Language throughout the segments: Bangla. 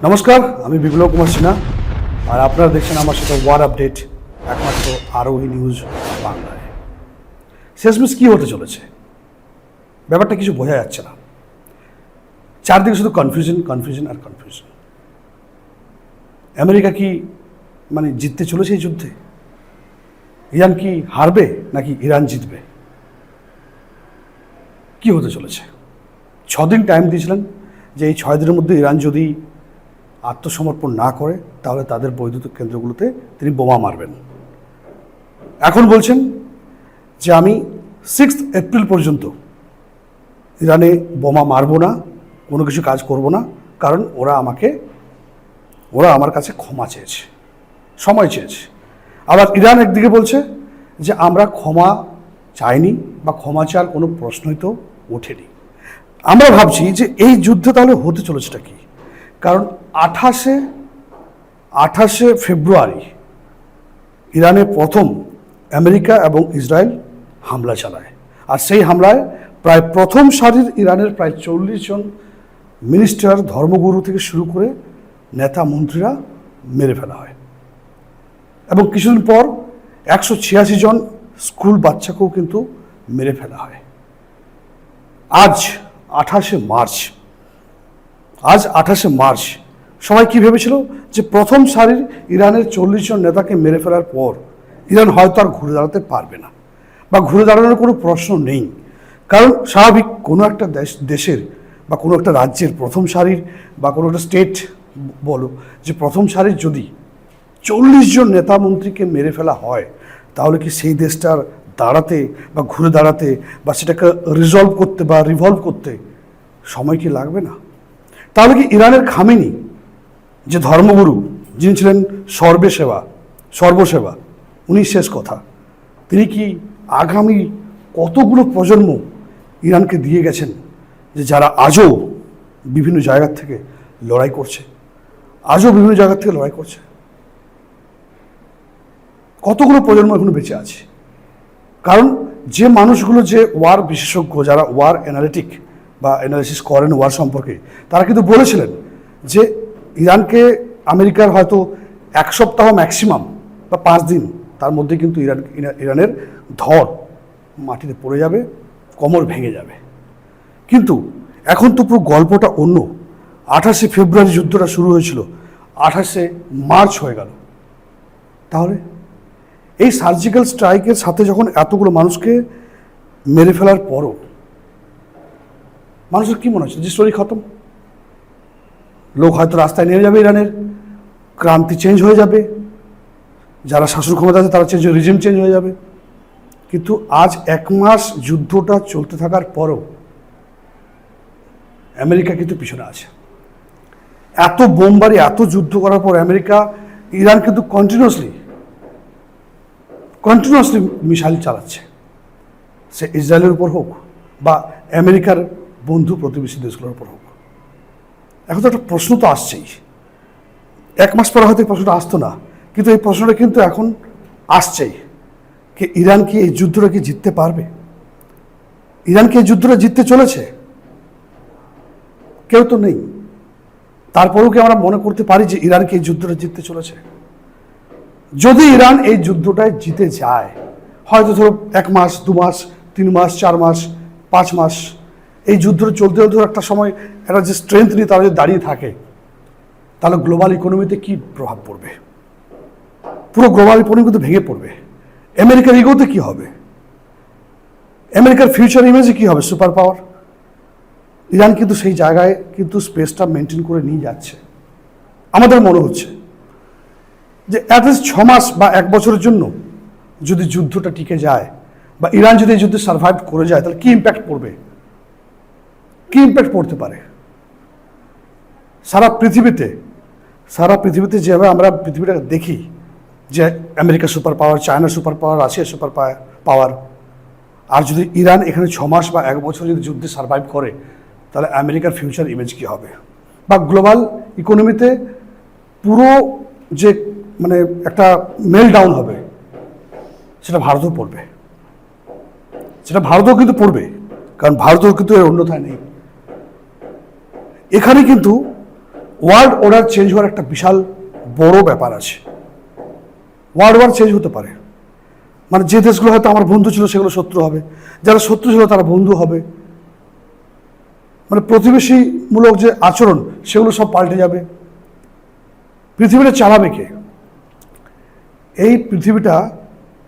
নমস্কার, আমি বিপ্লব কুমার সিনহা, আর আপনারা দেখছেন আমার সাথে ওয়ার আপডেট, একমাত্র আরোহী নিউজ বাংলায়। শেষমেশ কী হতে চলেছে ব্যাপারটা কিছু বোঝা যাচ্ছে না। চারদিকে শুধু কনফিউশন কনফিউশন আর কনফিউশন। আমেরিকা কি জিততে চলেছে এই যুদ্ধে? ইরান কি হারবে নাকি ইরান জিতবে? কি হতে চলেছে? 6 দিন টাইম দিয়েছিলেন যে এই 6 দিনের মধ্যে ইরান যদি আত্মসমর্পণ না করে তাহলে তাদের বৈদ্যুতিক কেন্দ্রগুলোতে তিনি বোমা মারবেন। এখন বলছেন যে আমি 6 এপ্রিল পর্যন্ত ইরানে বোমা মারবো না, কোনো কিছু কাজ করব না, কারণ ওরা আমার কাছে ক্ষমা চেয়েছে, সময় চেয়েছে। আবার ইরান একদিকে বলছে যে আমরা ক্ষমা চাইনি বা ক্ষমা চাওয়ার কোনো প্রশ্নই তো ওঠেনি। আমরা ভাবছি যে এই যুদ্ধ তাহলে হতে চলেছেটা কি? কারণ 28শে ফেব্রুয়ারি ইরানে প্রথম আমেরিকা এবং ইসরায়েল হামলা চালায়, আর সেই হামলায় প্রায় প্রথম সারির ইরানের প্রায় 40 জন মিনিস্টার, ধর্মগুরু থেকে শুরু করে নেতা মন্ত্রীরা মেরে ফেলা হয়, এবং কিছুদিন পর 186 জন স্কুল বাচ্চাকেও কিন্তু মেরে ফেলা হয়। আজ 28শে মার্চ সবাই কি ভেবেছিল যে প্রথম সারির ইরানের 40 জন নেতাকে মেরে ফেলার পর ইরান হয়তো আর ঘুরে দাঁড়াতে পারবে না, বা ঘুরে দাঁড়ানোর কোনো প্রশ্ন নেই। কারণ স্বাভাবিক কোনো একটা দেশের বা কোনো একটা রাজ্যের প্রথম সারির বা কোনো একটা স্টেট বলো যে প্রথম সারির যদি 40 জন নেতা মন্ত্রীকে মেরে ফেলা হয়, তাহলে কি সেই দেশটার দাঁড়াতে বা ঘুরে দাঁড়াতে বা সেটাকে রিজলভ করতে বা রিভলভ করতে সময় কি লাগবে না? তাহলে কি ইরানের খামেনি যে ধর্মগুরু, যিনি ছিলেন সর্বসেবা, উনি শেষ কথা, তিনি কি আগামী কতগুলো প্রজন্ম ইরানকে দিয়ে গেছেন, যে যারা আজও বিভিন্ন জায়গা থেকে লড়াই করছে, কতগুলো প্রজন্ম এখনো বেঁচে আছে। কারণ যে মানুষগুলো, যে ওয়ার বিশেষজ্ঞ, যারা ওয়ার অ্যানালিটিক বা অ্যানালিসিস করেন ওয়ার সম্পর্কে, তারা কিন্তু বলেছিলেন যে ইরানকে আমেরিকার হয়তো 1 সপ্তাহ ম্যাক্সিমাম বা 5 দিন, তার মধ্যে কিন্তু ইরানের ধর মাটিতে পড়ে যাবে, কোমর ভেঙে যাবে। কিন্তু এখন তো পুরো গল্পটা অন্য। 28শে ফেব্রুয়ারি যুদ্ধটা শুরু হয়েছিল, 28শে মার্চ হয়ে গেল। তাহলে এই সার্জিক্যাল স্ট্রাইকের সাথে যখন এতগুলো মানুষকে মেরে ফেলার পরও মানুষের কি মনে হচ্ছে যে স্টোরি খতম, লোক হয়তো রাস্তায় নেমে যাবে, ইরানের ক্রান্তি চেঞ্জ হয়ে যাবে, যারা শাসন ক্ষমতা আছে তারা রিজিম চেঞ্জ হয়ে যাবে। কিন্তু আজ 1 মাস যুদ্ধটা চলতে থাকার পরও আমেরিকা কিন্তু পিছনে আছে। এত বোমবারি, এত যুদ্ধ করার পর ইরান কিন্তু কন্টিনিউয়াসলি মিসাইল চালাচ্ছে, সে ইসরায়েলের উপর হোক বা আমেরিকার বন্ধু প্রতিবেশী দেশগুলোর উপর হোক। এখন তো একটা প্রশ্ন তো আসছেই। 1 মাস পরে হয়তো এই প্রশ্নটা আসতো না, কিন্তু এই প্রশ্নটা কিন্তু এখন আসছেই, যে ইরান কি এই যুদ্ধটা কি জিততে পারবে? ইরান কি এই যুদ্ধটা জিততে চলেছে? কেউ তো নেই। তারপরেও কি আমরা মনে করতে পারি যে ইরান কি এই যুদ্ধটা জিততে চলেছে? যদি ইরান এই যুদ্ধটায় জিতে যায়, হয়তো ধরো 1 মাস, 2 মাস, 3 মাস, 4 মাস, 5 মাস, এই যুদ্ধটা চলতে হতে একটা সময় একটা যে স্ট্রেংথ নিয়ে তারা যদি দাঁড়িয়ে থাকে, তাহলে গ্লোবাল ইকোনমিতে কি প্রভাব পড়বে? পুরো গ্লোবাল ইকোনমি কিন্তু ভেঙে পড়বে। আমেরিকার ইগোতে কি হবে? আমেরিকার ফিউচার ইমেজে কি হবে? Super power. ইরান কিন্তু সেই জায়গায় কিন্তু স্পেসটা মেনটেন করে নিয়ে যাচ্ছে। আমাদের মনে হচ্ছে যে অ্যাটলিস্ট 6 মাস বা 1 বছরের জন্য যদি যুদ্ধটা টিকে যায়, বা ইরান যদি এই যুদ্ধে সার্ভাইভ করে যায়, তাহলে কি ইম্প্যাক্ট পড়বে? কি ইম্প্যাক্ট পড়তে পারে সারা পৃথিবীতে? যেভাবে আমরা পৃথিবীটাকে দেখি, যে America super power, China super power, Russia super power, আর যদি ইরান এখানে 6 মাস বা 1 বছর যদি যুদ্ধে সার্ভাইভ করে, তাহলে আমেরিকার ফিউচার ইমেজ কী হবে? বা গ্লোবাল ইকোনমিতে পুরো যে একটা মেল ডাউন হবে, সেটা ভারতও পড়বে, কিন্তু পড়বে, কারণ ভারতও কিন্তু এর অন্যথায় নেই। এখানে কিন্তু ওয়ার্ল্ড অর্ডার চেঞ্জ হওয়ার একটা বিশাল বড় ব্যাপার আছে। ওয়ার্ল্ড ওয়ার চেঞ্জ হতে পারে, মানে যে দেশগুলো হয়তো আমার বন্ধু ছিল সেগুলো শত্রু হবে, যারা শত্রু ছিল তারা বন্ধু হবে, মানে প্রতিবেশীমূলক যে আচরণ সেগুলো সব পাল্টে যাবে। পৃথিবীটা চালাবে কে? এই পৃথিবীটা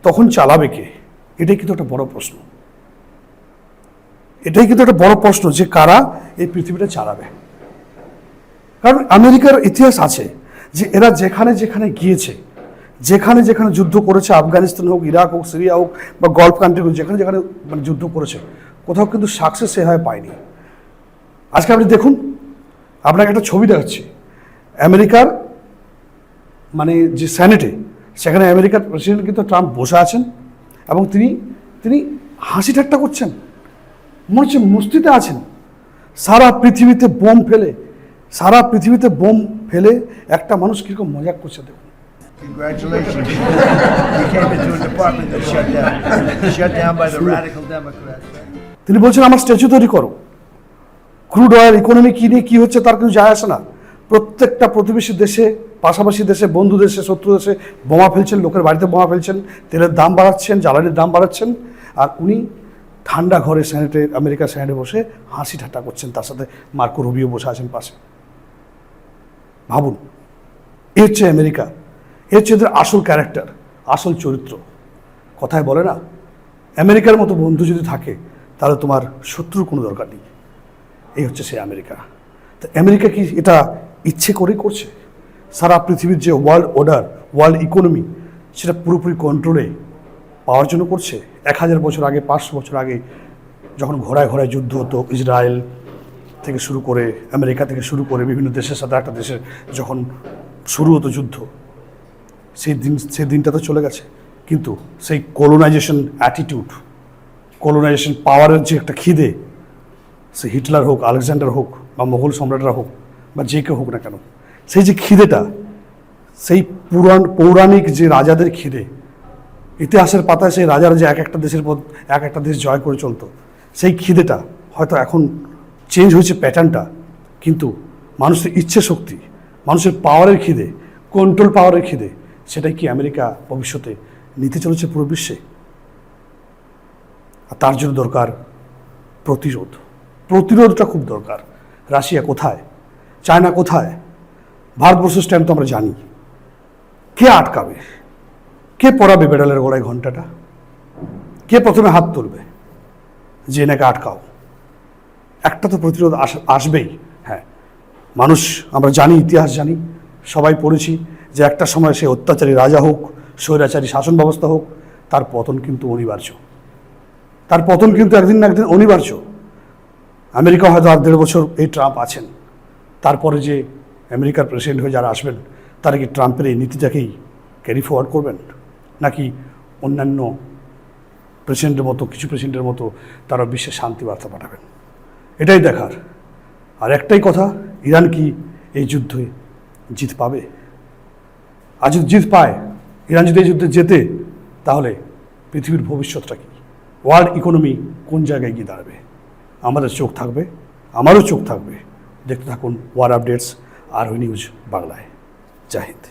তখন চালাবে কে? এটাই কিন্তু একটা বড় প্রশ্ন। এটাই কিন্তু একটা বড় প্রশ্ন যে কারা এই পৃথিবীটা চালাবে। কারণ আমেরিকার ইতিহাস আছে যে এরা যেখানে যেখানে গিয়েছে, যেখানে যেখানে যুদ্ধ করেছে, আফগানিস্তান হোক, ইরাক হোক, সিরিয়া হোক বা গল্ফ কান্ট্রি হোক, যেখানে যেখানে মানে যুদ্ধ করেছে, কোথাও কিন্তু সাকসেস সেভাবে পায়নি। আজকে আপনি দেখুন, আপনাকে একটা ছবি দেখাচ্ছি, আমেরিকার মানে যে সেনেটে, সেখানে আমেরিকার প্রেসিডেন্ট কিন্তু ট্রাম্প বসে আছেন এবং তিনি তিনি হাসি ঠাট্টা করছেন, মনে হচ্ছে মস্তিতে আছেন। সারা পৃথিবীতে বোম ফেলে একটা মানুষ কীরকম মজা করছে দেখুন। Congratulations. You came into a department that shut down by the radical Democrats. তিনি বলছেন আমার স্ট্যাচু তৈরি করো। ক্রুড অয়েল ইকোনমি কী নিয়ে কী হচ্ছে তার কিছু যায় আসে না। প্রত্যেকটা প্রতিবেশী দেশে, পাশাপাশি দেশে, বন্ধু দেশে, শত্রু দেশে বোমা ফেলছেন, লোকের বাড়িতে বোমা ফেলছেন, তেলের দাম বাড়াচ্ছেন, জ্বালানির দাম বাড়াচ্ছেন, আর উনি ঠান্ডা ঘরে সেনেটে, আমেরিকার সেনেটে বসে হাসি ঠাট্টা করছেন, তার সাথে মার্কো রুবিও বসে আছেন পাশে। ভাবুন, এ হচ্ছে আমেরিকা, এ হচ্ছে এদের আসল ক্যারেক্টার, আসল চরিত্র। কথায় বলে না, আমেরিকার মতো বন্ধু যদি থাকে তাহলে তোমার শত্রুর কোনো দরকার নেই। এই হচ্ছে সেই আমেরিকা। তো আমেরিকা কি এটা ইচ্ছে করেই করছে? সারা পৃথিবীর যে ওয়ার্ল্ড অর্ডার, ওয়ার্ল্ড ইকোনমি, সেটা পুরোপুরি কন্ট্রোলে পাওয়ার জন্য করছে। 1000 বছর আগে, 500 বছর আগে যখন ঘোড়ায় ঘোড়ায় যুদ্ধ হতো, ইসরায়েল থেকে শুরু করে, আমেরিকা থেকে শুরু করে বিভিন্ন দেশের সাথে একটা দেশের যখন শুরু হতো যুদ্ধ, সেই দিনটা তো চলে গেছে। কিন্তু সেই কলোনাইজেশন অ্যাটিটিউড, কলোনাইজেশন পাওয়ারের যে একটা খিদে, সে হিটলার হোক, আলেকজান্ডার হোক বা মোগল সম্রাটরা হোক বা যে কেউ হোক না কেন, সেই যে খিদেটা, সেই পৌরাণিক যে রাজাদের খিদে, ইতিহাসের পাতায় সেই রাজারা যে এক একটা দেশের পর এক একটা দেশ জয় করে চলতো, সেই খিদেটা হয়তো এখন চেঞ্জ হয়েছে প্যাটার্নটা, কিন্তু মানুষের ইচ্ছে শক্তি, মানুষের পাওয়ারের খিদে, কন্ট্রোল পাওয়ারের খিদে, সেটাই কি আমেরিকা ভবিষ্যতে নিতে চলেছে পুরো বিশ্বে? আর তার জন্য দরকার প্রতিরোধটা খুব দরকার। রাশিয়া কোথায়, চায়না কোথায়, ভারতবর্ষের স্ট্যান্ড তো আমরা জানি। কে আটকাবে? কে পড়াবে বেড়ালের গলায় ঘন্টাটা? কে প্রথমে হাত তুলবে যে এনাকে আটকাও? একটা তো প্রতিরোধ আসবেই। হ্যাঁ, মানুষ, আমরা জানি, ইতিহাস জানি, সবাই পড়েছি যে একটা সময় সে অত্যাচারী রাজা হোক, স্বৈরাচারী শাসন ব্যবস্থা হোক, তার পতন কিন্তু অনিবার্য। তার পতন কিন্তু একদিন না একদিন অনিবার্য। আমেরিকা হয়তো আর 1.5 বছর এই ট্রাম্প আছেন, তারপরে যে আমেরিকার প্রেসিডেন্ট হয়ে যারা আসবেন, তারা কি ট্রাম্পের এই নীতিটাকেই ক্যারি ফরওয়ার্ড করবেন, নাকি অন্যান্য প্রেসিডেন্টের মতো, কিছু প্রেসিডেন্টের মতো তারা বিশ্বে শান্তি বার্তা পাঠাবেন? এটাই দেখার। আর একটাই কথা, ইরান কি এই যুদ্ধে জিত পাবে? আর যদি জিত পায়, ইরান যদি এই যুদ্ধে জেতে, তাহলে পৃথিবীর ভবিষ্যৎটা কি, ওয়ার্ল্ড ইকোনমি কোন জায়গায় গিয়ে দাঁড়াবে? আমাদের চোখ থাকবে, আমারও চোখ থাকবে। দেখতে থাকুন ওয়ার আপডেটস আর নিউজ বাংলায়। জয় হিন্দ।